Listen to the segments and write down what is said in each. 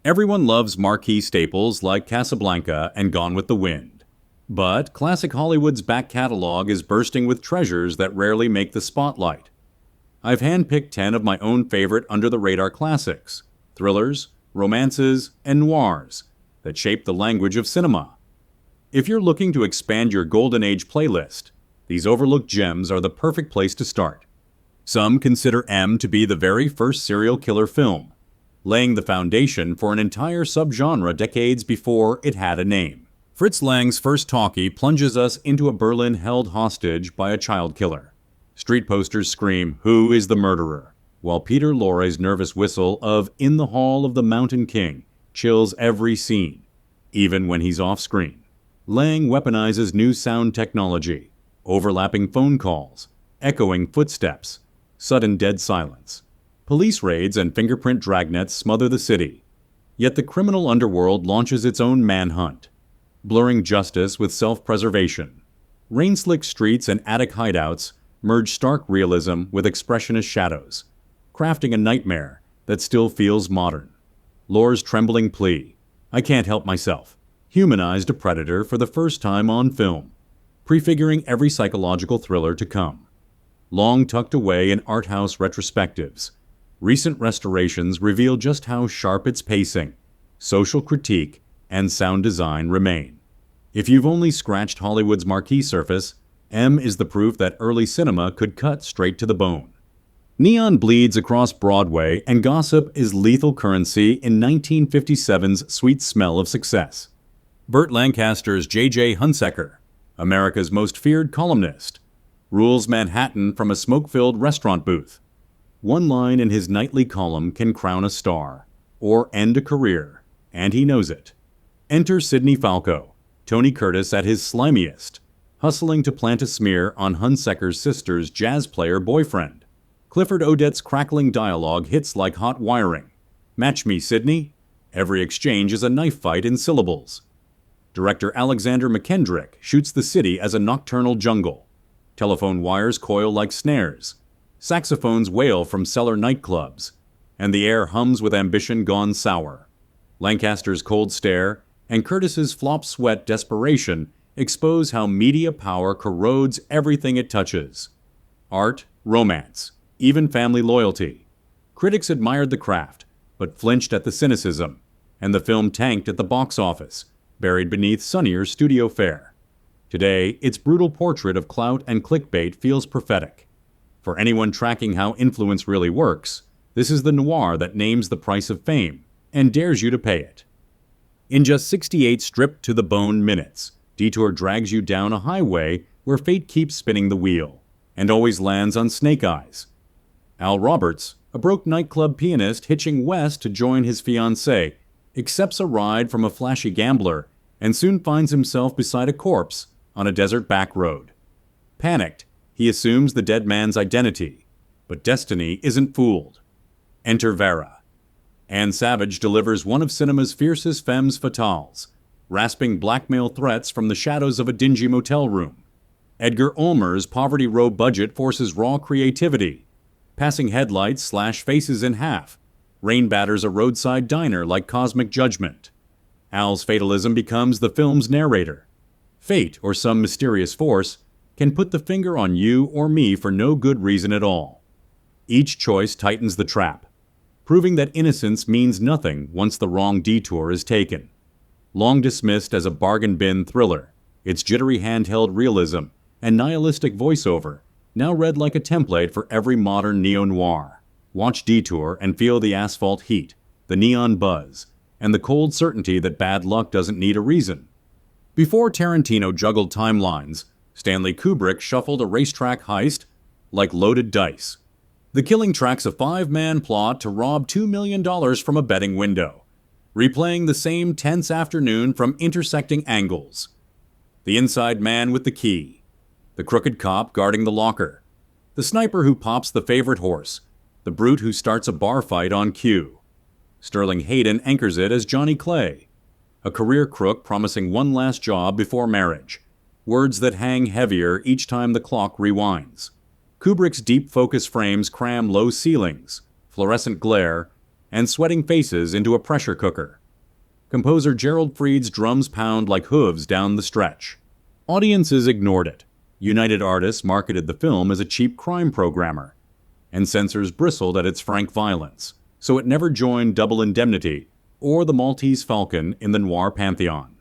Everyone loves marquee staples like Casablanca and Gone with the Wind. But classic Hollywood's back catalog is bursting with treasures that rarely make the spotlight. I've handpicked 10 of my own favorite under-the-radar classics, thrillers, romances, and noirs that shape the language of cinema. If you're looking to expand your Golden Age playlist, these overlooked gems are the perfect place to start. Some consider M to be the very first serial killer film, laying the foundation for an entire subgenre decades before it had a name. Fritz Lang's first talkie plunges us into a Berlin held hostage by a child killer. Street posters scream, "Who is the murderer?" while Peter Lorre's nervous whistle of "In the Hall of the Mountain King" chills every scene, even when he's off-screen. Lang weaponizes new sound technology, overlapping phone calls, echoing footsteps, sudden dead silence. Police raids and fingerprint dragnets smother the city. Yet the criminal underworld launches its own manhunt, blurring justice with self-preservation. Rain-slick streets and attic hideouts merge stark realism with expressionist shadows, crafting a nightmare that still feels modern. Lore's trembling plea, "I can't help myself," humanized a predator for the first time on film, prefiguring every psychological thriller to come. Long tucked away in art house retrospectives, recent restorations reveal just how sharp its pacing, social critique, and sound design remain. If you've only scratched Hollywood's marquee surface, M is the proof that early cinema could cut straight to the bone. Neon bleeds across Broadway, and gossip is lethal currency in 1957's sweet smell of success. Burt Lancaster's J.J. Hunsaker, America's most feared columnist, rules Manhattan from a smoke-filled restaurant booth. One line in his nightly column can crown a star, or end a career, and he knows it. Enter Sidney Falco, Tony Curtis at his slimiest, hustling to plant a smear on Hunsaker's sister's jazz player boyfriend. Clifford Odets' crackling dialogue hits like hot wiring. "Match me, Sidney." Every exchange is a knife fight in syllables. Director Alexander McKendrick shoots the city as a nocturnal jungle. Telephone wires coil like snares. Saxophones wail from cellar nightclubs. And the air hums with ambition gone sour. Lancaster's cold stare and Curtis's flop sweat desperation expose how media power corrodes everything it touches. Art, romance, even family loyalty. Critics admired the craft, but flinched at the cynicism, and the film tanked at the box office, buried beneath sunnier studio fare. Today, its brutal portrait of clout and clickbait feels prophetic. For anyone tracking how influence really works, this is the noir that names the price of fame and dares you to pay it. In just 68 stripped-to-the-bone minutes, Detour drags you down a highway where fate keeps spinning the wheel, and always lands on snake eyes. Al Roberts, a broke nightclub pianist hitching west to join his fiancée, accepts a ride from a flashy gambler and soon finds himself beside a corpse on a desert back road. Panicked, he assumes the dead man's identity, but destiny isn't fooled. Enter Vera. Anne Savage delivers one of cinema's fiercest femmes fatales, rasping blackmail threats from the shadows of a dingy motel room. Edgar Ulmer's Poverty Row budget forces raw creativity. Passing headlights slash faces in half. Rain batters a roadside diner like cosmic judgment. Al's fatalism becomes the film's narrator. Fate, or some mysterious force, can put the finger on you or me for no good reason at all. Each choice tightens the trap, proving that innocence means nothing once the wrong detour is taken. Long dismissed as a bargain bin thriller, its jittery handheld realism and nihilistic voiceover now read like a template for every modern neo-noir. Watch Detour and feel the asphalt heat, the neon buzz, and the cold certainty that bad luck doesn't need a reason. Before Tarantino juggled timelines, Stanley Kubrick shuffled a racetrack heist like loaded dice. The Killing tracks a 5-man plot to rob $2 million from a betting window, replaying the same tense afternoon from intersecting angles. The inside man with the key, the crooked cop guarding the locker, the sniper who pops the favorite horse, the brute who starts a bar fight on cue. Sterling Hayden anchors it as Johnny Clay, a career crook promising one last job before marriage, words that hang heavier each time the clock rewinds. Kubrick's deep focus frames cram low ceilings, fluorescent glare, and sweating faces into a pressure cooker. Composer Gerald Fried's drums pound like hooves down the stretch. Audiences ignored it. United Artists marketed the film as a cheap crime programmer, and censors bristled at its frank violence, so it never joined Double Indemnity or The Maltese Falcon in the noir pantheon.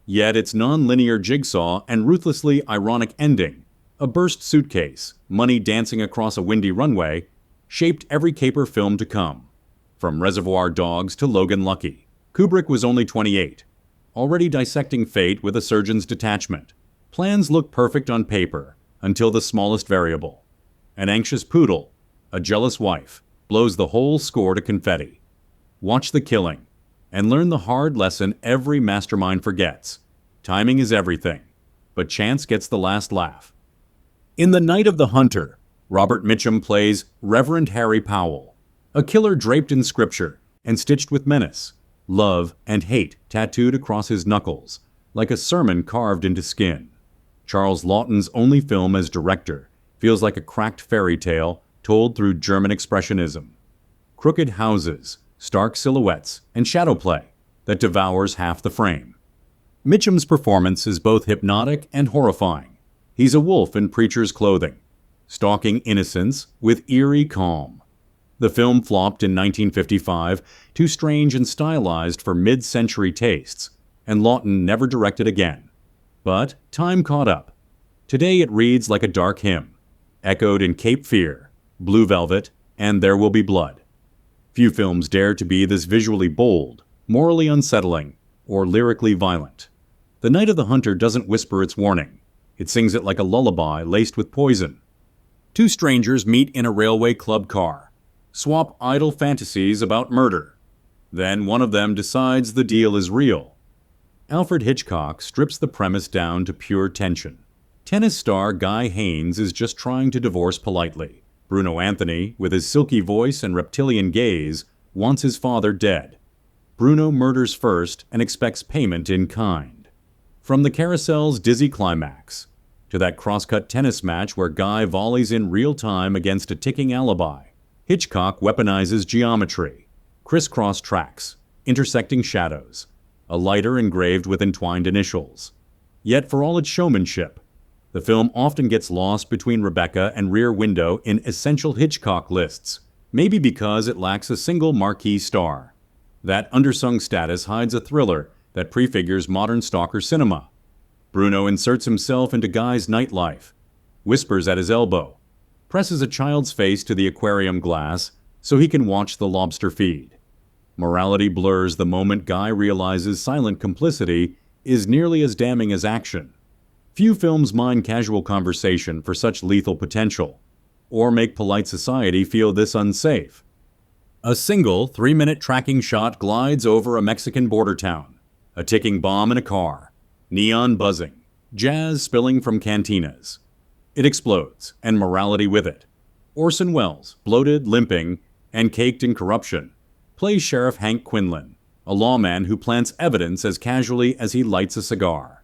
Yet its non-linear jigsaw and ruthlessly ironic ending, a burst suitcase, money dancing across a windy runway, shaped every caper film to come. From Reservoir Dogs to Logan Lucky, Kubrick was only 28, already dissecting fate with a surgeon's detachment. Plans look perfect on paper until the smallest variable. An anxious poodle, a jealous wife, blows the whole score to confetti. Watch The Killing and learn the hard lesson every mastermind forgets. Timing is everything, but chance gets the last laugh. In The Night of the Hunter, Robert Mitchum plays Reverend Harry Powell, a killer draped in scripture and stitched with menace, love, and hate tattooed across his knuckles, like a sermon carved into skin. Charles Laughton's only film as director feels like a cracked fairy tale told through German expressionism. Crooked houses, stark silhouettes, and shadow play that devours half the frame. Mitchum's performance is both hypnotic and horrifying. He's a wolf in preacher's clothing, stalking innocence with eerie calm. The film flopped in 1955, too strange and stylized for mid-century tastes, and Laughton never directed again. But time caught up. Today it reads like a dark hymn, echoed in Cape Fear, Blue Velvet, and There Will Be Blood. Few films dare to be this visually bold, morally unsettling, or lyrically violent. The Night of the Hunter doesn't whisper its warning. It sings it like a lullaby laced with poison. Two strangers meet in a railway club car, swap idle fantasies about murder. Then one of them decides the deal is real. Alfred Hitchcock strips the premise down to pure tension. Tennis star Guy Haines is just trying to divorce politely. Bruno Anthony, with his silky voice and reptilian gaze, wants his father dead. Bruno murders first and expects payment in kind. From the carousel's dizzy climax to that cross-cut tennis match where Guy volleys in real time against a ticking alibi, Hitchcock weaponizes geometry, crisscross tracks, intersecting shadows, a lighter engraved with entwined initials. Yet for all its showmanship, the film often gets lost between Rebecca and Rear Window in essential Hitchcock lists, maybe because it lacks a single marquee star. That undersung status hides a thriller that prefigures modern stalker cinema. Bruno inserts himself into Guy's nightlife, whispers at his elbow, presses a child's face to the aquarium glass so he can watch the lobster feed. Morality blurs the moment Guy realizes silent complicity is nearly as damning as action. Few films mind casual conversation for such lethal potential, or make polite society feel this unsafe. A single 3-minute tracking shot glides over a Mexican border town, a ticking bomb in a car, neon buzzing, jazz spilling from cantinas. It explodes, and morality with it. Orson Welles, bloated, limping, and caked in corruption, plays Sheriff Hank Quinlan, a lawman who plants evidence as casually as he lights a cigar.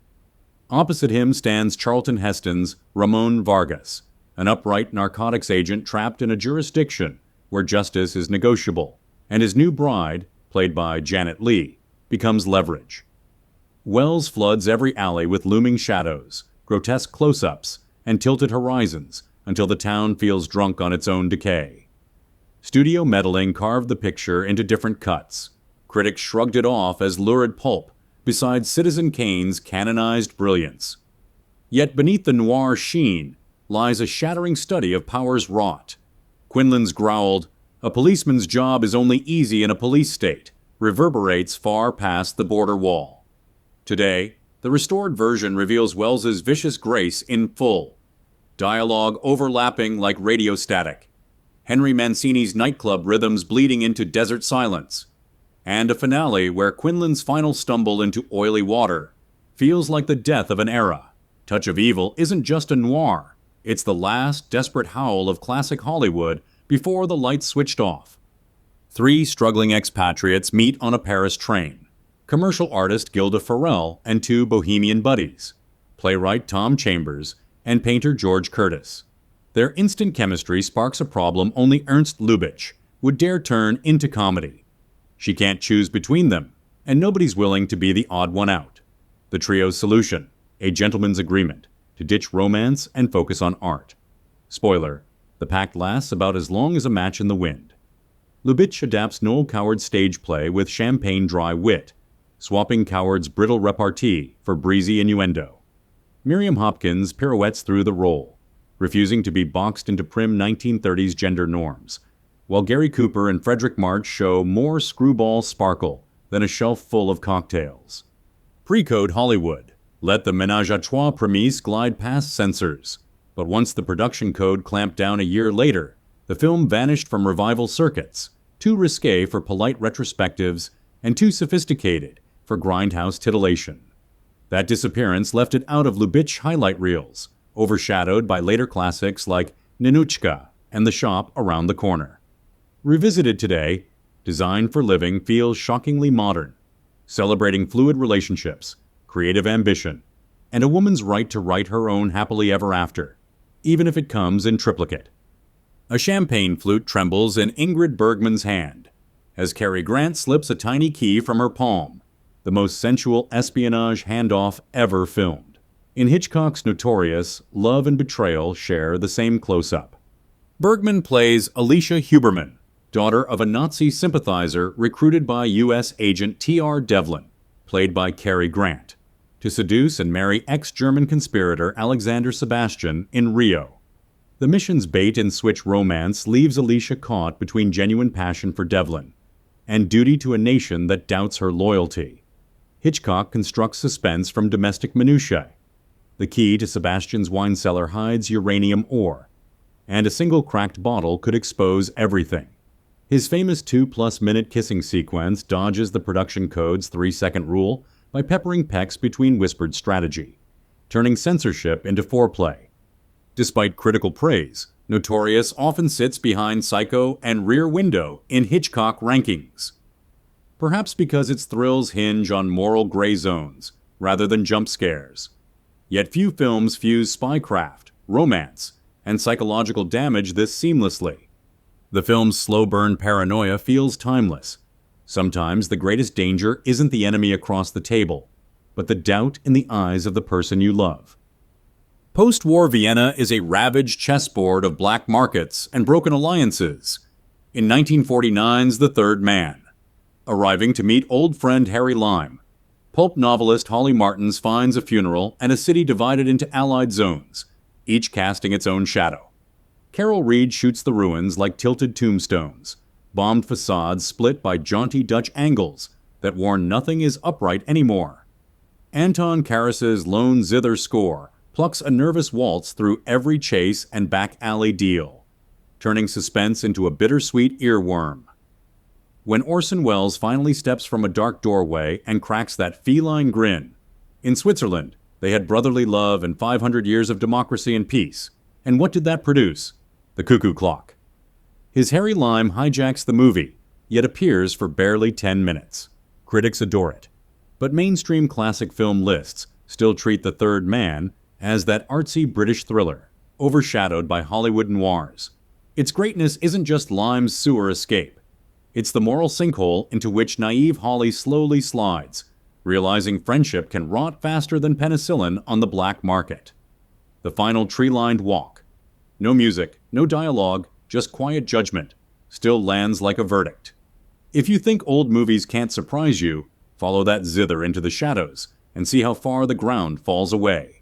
Opposite him stands Charlton Heston's Ramon Vargas, an upright narcotics agent trapped in a jurisdiction where justice is negotiable, and his new bride, played by Janet Leigh, becomes leverage. Wells floods every alley with looming shadows, grotesque close-ups, and tilted horizons until the town feels drunk on its own decay. Studio meddling carved the picture into different cuts. Critics shrugged it off as lurid pulp beside Citizen Kane's canonized brilliance. Yet beneath the noir sheen lies a shattering study of powers wrought. Quinlan's growled, "A policeman's job is only easy in a police state," reverberates far past the border wall. Today, the restored version reveals Wells's vicious grace in full. Dialogue overlapping like radio static. Henry Mancini's nightclub rhythms bleeding into desert silence. And a finale where Quinlan's final stumble into oily water feels like the death of an era. Touch of Evil isn't just a noir. It's the last desperate howl of classic Hollywood before the lights switched off. 3 struggling expatriates meet on a Paris train. Commercial artist Gilda Farrell and 2 bohemian buddies, playwright Tom Chambers and painter George Curtis. Their instant chemistry sparks a problem only Ernst Lubitsch would dare turn into comedy. She can't choose between them, and nobody's willing to be the odd one out. The trio's solution, a gentleman's agreement, to ditch romance and focus on art. Spoiler, the pact lasts about as long as a match in the wind. Lubitsch adapts Noel Coward's stage play with champagne dry wit, swapping Coward's brittle repartee for breezy innuendo. Miriam Hopkins pirouettes through the role, refusing to be boxed into prim 1930s gender norms, while Gary Cooper and Frederick March show more screwball sparkle than a shelf full of cocktails. Pre-code Hollywood let the ménage à trois premise glide past censors, but once the production code clamped down a year later, the film vanished from revival circuits, too risque for polite retrospectives and too sophisticated for grindhouse titillation. That disappearance left it out of Lubitsch highlight reels, overshadowed by later classics like Ninotchka and The Shop Around the Corner. Revisited today, Designed for Living feels shockingly modern, celebrating fluid relationships, creative ambition, and a woman's right to write her own happily ever after, even if it comes in triplicate. A champagne flute trembles in Ingrid Bergman's hand, as Cary Grant slips a tiny key from her palm, the most sensual espionage handoff ever filmed. In Hitchcock's Notorious, love and betrayal share the same close-up. Bergman plays Alicia Huberman, daughter of a Nazi sympathizer recruited by U.S. agent T.R. Devlin, played by Cary Grant, to seduce and marry ex-German conspirator Alexander Sebastian in Rio. The mission's bait-and-switch romance leaves Alicia caught between genuine passion for Devlin and duty to a nation that doubts her loyalty. Hitchcock constructs suspense from domestic minutiae. The key to Sebastian's wine cellar hides uranium ore, and a single cracked bottle could expose everything. His famous 2+ minute kissing sequence dodges the production code's 3-second rule by peppering pecks between whispered strategy, turning censorship into foreplay. Despite critical praise, Notorious often sits behind Psycho and Rear Window in Hitchcock rankings. Perhaps because its thrills hinge on moral gray zones rather than jump scares. Yet few films fuse spycraft, romance, and psychological damage this seamlessly. The film's slow-burn paranoia feels timeless. Sometimes the greatest danger isn't the enemy across the table, but the doubt in the eyes of the person you love. Post-war Vienna is a ravaged chessboard of black markets and broken alliances. In 1949's The Third Man. Arriving to meet old friend Harry Lime, pulp novelist Holly Martins finds a funeral and a city divided into allied zones, each casting its own shadow. Carol Reed shoots the ruins like tilted tombstones, bombed facades split by jaunty Dutch angles that warn nothing is upright anymore. Anton Karas's lone zither score plucks a nervous waltz through every chase and back alley deal, turning suspense into a bittersweet earworm. When Orson Welles finally steps from a dark doorway and cracks that feline grin. In Switzerland, they had brotherly love and 500 years of democracy and peace. And what did that produce? The Cuckoo Clock. His Harry Lime hijacks the movie, yet appears for barely 10 minutes. Critics adore it. But mainstream classic film lists still treat The Third Man as that artsy British thriller, overshadowed by Hollywood noirs. Its greatness isn't just Lime's sewer escape. It's the moral sinkhole into which naive Holly slowly slides, realizing friendship can rot faster than penicillin on the black market. The final tree-lined walk. No music, no dialogue, just quiet judgment, still lands like a verdict. If you think old movies can't surprise you, follow that zither into the shadows and see how far the ground falls away.